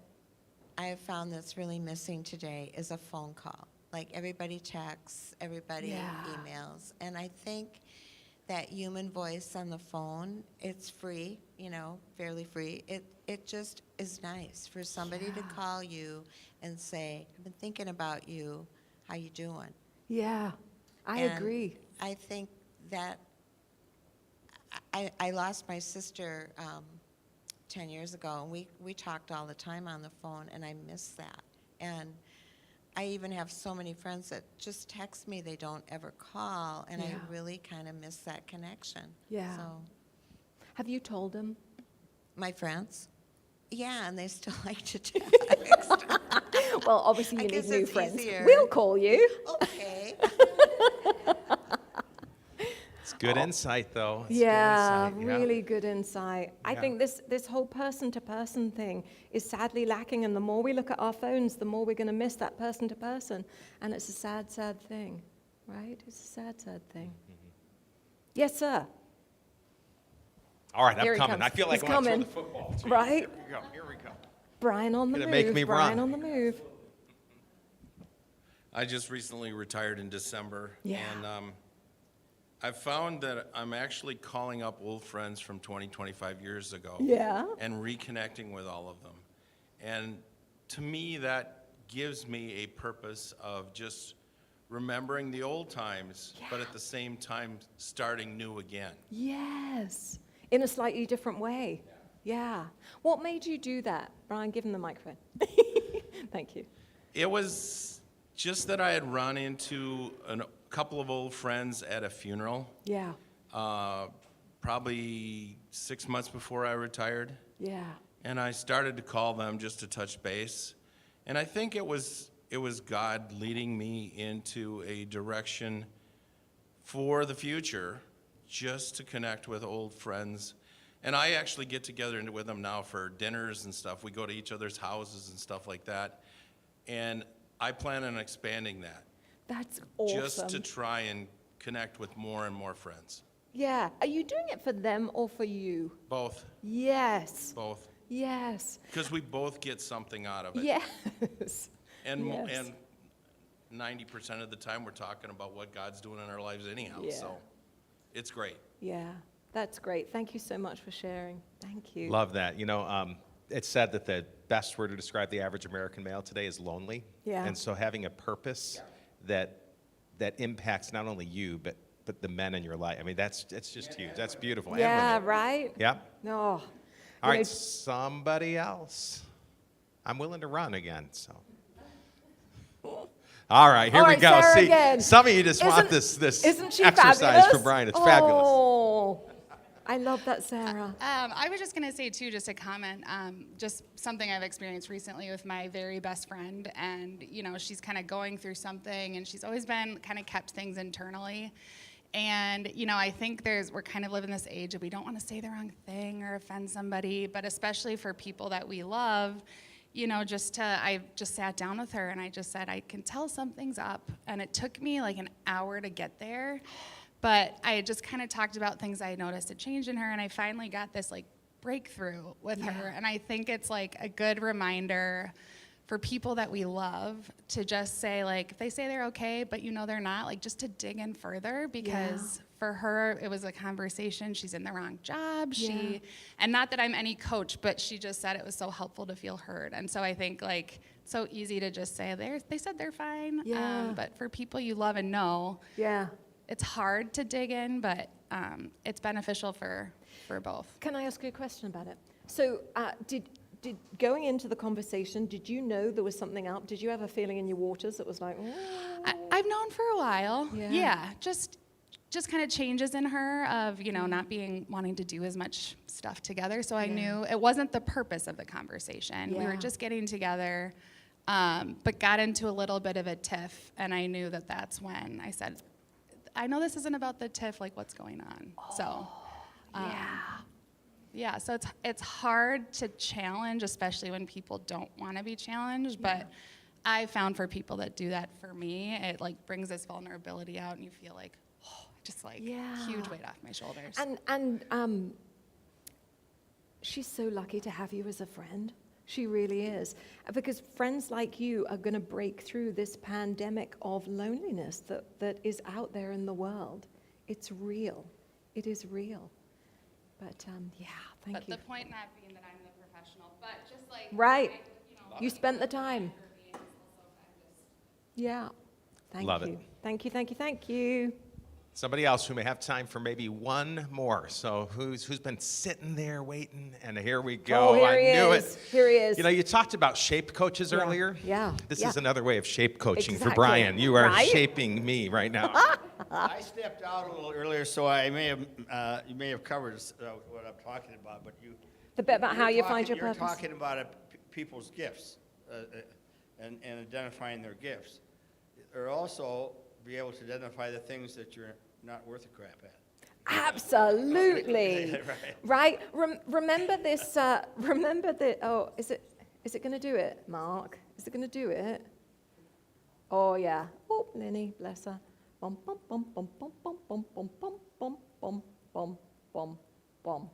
I have found that's really missing today is a phone call. Like everybody texts, everybody emails. And I think that human voice on the phone, it's free, fairly free. It just is nice for somebody to call you and say, I've been thinking about you, how you doing? Yeah, I agree. I think that I lost my sister 10 years ago, and we talked all the time on the phone, and I miss that. And I even have so many friends that just text me, they don't ever call, and I really kind of miss that connection. Yeah. So, Have you told them? my friends? Yeah, and they still like to text. Well, obviously I you need guess new it's friends. easier. We'll call you. Okay. It's good insight, though. It's Yeah, good insight. really good insight. I Yeah. think this whole person-to-person thing is sadly lacking, and the more we look at our phones, the more we're going to miss that person-to-person, and it's a sad, sad thing, right? It's a sad, sad thing. Yes, sir. All right, Here I'm he coming. I comes. feel like He's I want to throw coming. the football to you. Right? Here we go. Here we go. Brian on the Gonna move. make me Brian run. on the move. I just recently retired in December. Yeah. And I've found that I'm actually calling up old friends from 20, 25 years ago. Yeah. And reconnecting with all of them. And to me, that gives me a purpose of just remembering the old times, but at the same time, starting new again. Yes, in a slightly different way. Yeah. What made you do that? Brian, give him the microphone. Thank you. It was just that I had run into a couple of old friends at a funeral, Yeah. probably 6 months before I retired. Yeah. And I started to call them just to touch base. And I think it was God leading me into a direction for the future, just to connect with old friends. And I actually get together with them now for dinners and stuff. We go to each other's houses and stuff like that. And I plan on expanding that, That's awesome. just to try and connect with more and more friends. Yeah. Are you doing it for them or for you? Both, Yes. both. Yes. Because we both get something out of it. Yes. And Yes. and 90% of the time, we're talking about what God's doing in our lives anyhow. Yeah. So it's great. Yeah. That's great. Thank you so much for sharing. Thank you. Love that. It's said that the best word to describe the average American male today is lonely. Yeah. And so having a purpose that impacts not only you, but the men in your life. I mean, it's just huge. That's beautiful. Yeah, And women. right? Yep. No. All right, somebody else. I'm willing to run again, so. All right, here All we right, go. Sarah See, again. some of you just want Isn't- this Isn't she exercise fabulous? from Brian. It's fabulous. Oh, I love that, Sarah. I was just going to say, too, just a comment, just something I've experienced recently with my very best friend. And, she's kind of going through something, and she's always been kind of kept things internally. And, I think we're kind of living this age of we don't want to say the wrong thing or offend somebody, but especially for people that we love, I just sat down with her and I just said, I can tell something's up. And it took me like an hour to get there. But I had just kind of talked about things I had noticed a change in her, and I finally got this like breakthrough with her. And I think it's like a good reminder for people that we love to just say, like, if they say they're okay, but they're not, like, just to dig in further, because for her, it was a conversation. She's in the wrong job. And not that I'm any coach, but she just said it was so helpful to feel heard. And so I think, like, it's so easy to just say, they said they're fine. But for people you love and know, it's hard to dig in, but it's beneficial for both. Can I ask you a question about it? So did going into the conversation, did you know there was something up? Did you have a feeling in your waters that was like, I've known for a while. Yeah. Just kind of changes in her of, not wanting to do as much stuff together. So I knew it wasn't the purpose of the conversation. We were just getting together, but got into a little bit of a tiff, and I knew that's when I said, I know this isn't about the TIFF, like what's going on. Yeah, so it's hard to challenge, especially when people don't want to be challenged, but I found for people that do that for me, it like brings this vulnerability out and you feel like, just like huge weight off my shoulders. And she's so lucky to have you as a friend. She really is. Because friends like you are going to break through this pandemic of loneliness that is out there in the world. It's real. It is real. But thank you. But the point not being that I'm the professional, but just like right. You You spent the time. Yeah. Thank Love you. it. Thank you, thank you, thank you. Somebody else who may have time for maybe one more. So who's been sitting there waiting? And here we go. Oh, here I he knew is. it. Here he is. You know, you talked about shape coaches earlier. Yeah. This yeah. is another way of shape coaching for Exactly. Brian. You are Right? shaping me right now. I stepped out a little earlier, so I may have you may have covered what I'm talking about, but you. The bit about how you find your you're purpose. talking about people's gifts and identifying their gifts, or also be able to identify the things that you're not worth a crap at. Absolutely. Right. Right. Remember this. Remember the. Oh, is it going to do it, Mark? Is it going to do it? Oh yeah. Oh, Lenny, bless her. Bum bum bum bum bum bum bum bum bum bum bum bum bum bum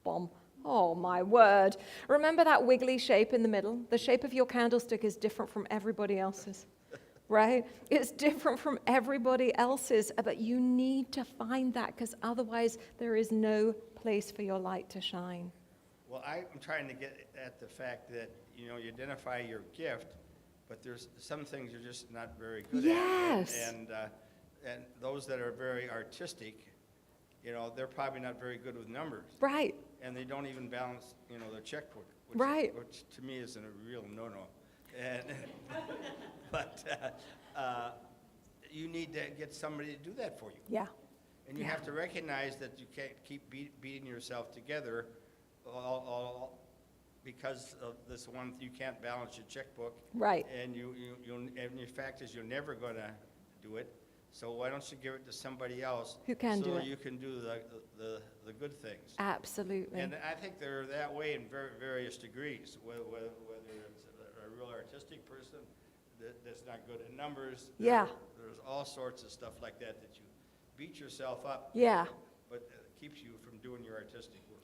bum. Oh my word. Remember that wiggly shape in the middle? The shape of your candlestick is different from everybody else's. Right? It's different from everybody else's, but you need to find that because otherwise there is no place for your light to shine. Well, I'm trying to get at the fact that you identify your gift, but there's some things you're just not very good Yes. at. And those that are very artistic, they're probably not very good with numbers. Right. And they don't even balance, their checkbook, Right. which to me is a real no-no. And but you need to get somebody to do that for you. Yeah. And you have to recognize that you can't keep beating yourself together all because of this one. You can't balance your checkbook. Right. And and the fact is you're never going to do it. So why don't you give it to somebody else Who can do so it. you can do the good things. Absolutely. And I think they're that way in various degrees, whether it's a real artistic person that's not good at numbers. Yeah. There's all sorts of stuff like that you beat yourself up. Yeah. But it keeps you from doing your artistic work.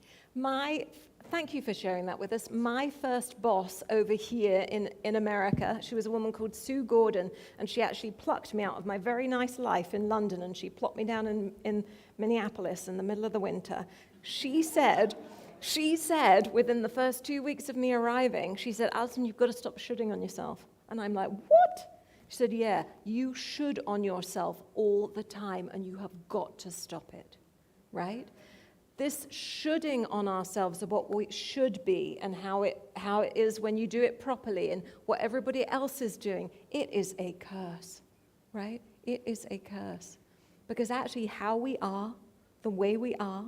Thank you for sharing that with us. My first boss over here in America, she was a woman called Sue Gordon, and she actually plucked me out of my very nice life in London, and she plopped me down in Minneapolis in the middle of the winter. She said within the first 2 weeks of me arriving, she said, Alison, you've got to stop shooting on yourself. And I'm like, what? She said, yeah, you should on yourself all the time, and you have got to stop it, right? This shoulding on ourselves of what we should be and how it is when you do it properly and what everybody else is doing, it is a curse, right? It is a curse. Because actually how we are, the way we are,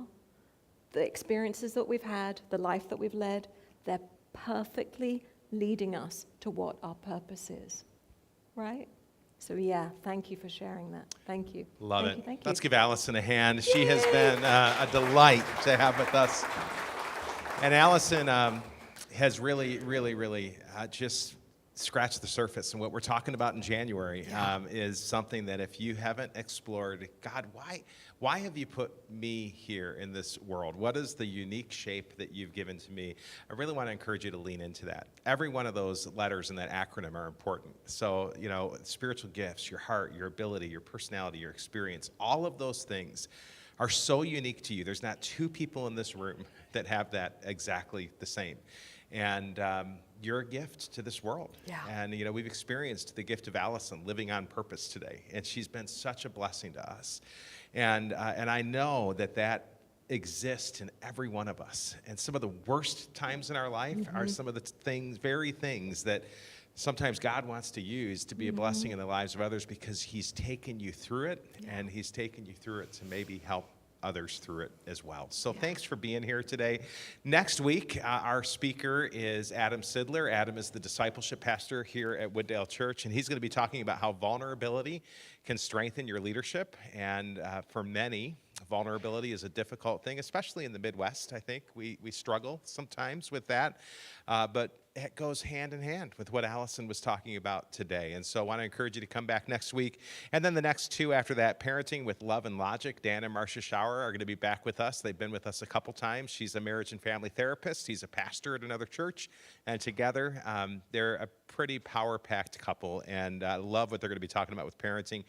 the experiences that we've had, the life that we've led, they're perfectly leading us to what our purpose is, right? So yeah, thank you for sharing that. Thank you. Love Thank it. you, thank you. Let's give Allison a hand. She has been a delight to have with us. And Allison has really just scratched the surface. And what we're talking about in January is something that if you haven't explored, God, why have you put me here in this world? What is the unique shape that you've given to me? I really want to encourage you to lean into that. Every one of those letters in that acronym are important. So, spiritual gifts, your heart, your ability, your personality, your experience, all of those things are so unique to you. There's not two people in this room that have that exactly the same. And you're a gift to this world. Yeah. And, we've experienced the gift of Allison living on purpose today. And she's been such a blessing to us. And I know that exists in every one of us. And some of the worst times in our life are some of the very things that sometimes God wants to use to be a blessing in the lives of others because he's taken you through it, and he's taken you through it to maybe help others through it as well. So thanks for being here today. Next week, our speaker is Adam Sidler. Adam is the discipleship pastor here at Wooddale Church, and he's going to be talking about how vulnerability can strengthen your leadership. And for many, vulnerability is a difficult thing, especially in the Midwest. I think we struggle sometimes with that, but it goes hand in hand with what Alison was talking about today. And so I want to encourage you to come back next week. And then the next two after that, Parenting with Love and Logic. Dan and Marcia Schauer are going to be back with us. They've been with us a couple times. She's a marriage and family therapist. He's a pastor at another church. And together, they're a pretty power-packed couple. And I love what they're going to be talking about with parenting.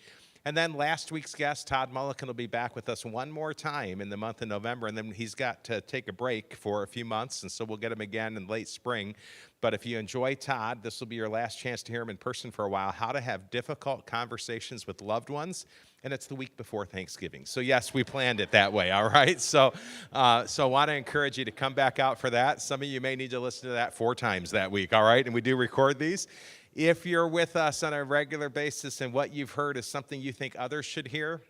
And then last week's guest, Todd Mulliken, will be back with us one more time in the month of November, and then he's got to take a break for a few months, and so we'll get him again in late spring. But if you enjoy Todd, this will be your last chance to hear him in person for a while, how to have difficult conversations with loved ones, and it's the week before Thanksgiving. So yes, we planned it that way, all right? So I want to encourage you to come back out for that. Some of you may need to listen to that 4 times that week, all right? And we do record these. If you're with us on a regular basis and what you've heard is something you think others should hear,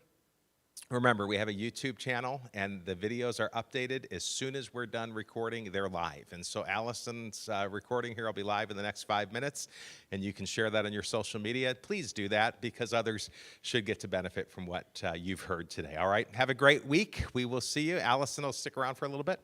remember, we have a YouTube channel, and the videos are updated as soon as we're done recording. They're live. And so Allison's recording here will be live in the next 5 minutes, and you can share that on your social media. Please do that because others should get to benefit from what you've heard today. All right? Have a great week. We will see you. Allison will stick around for a little bit.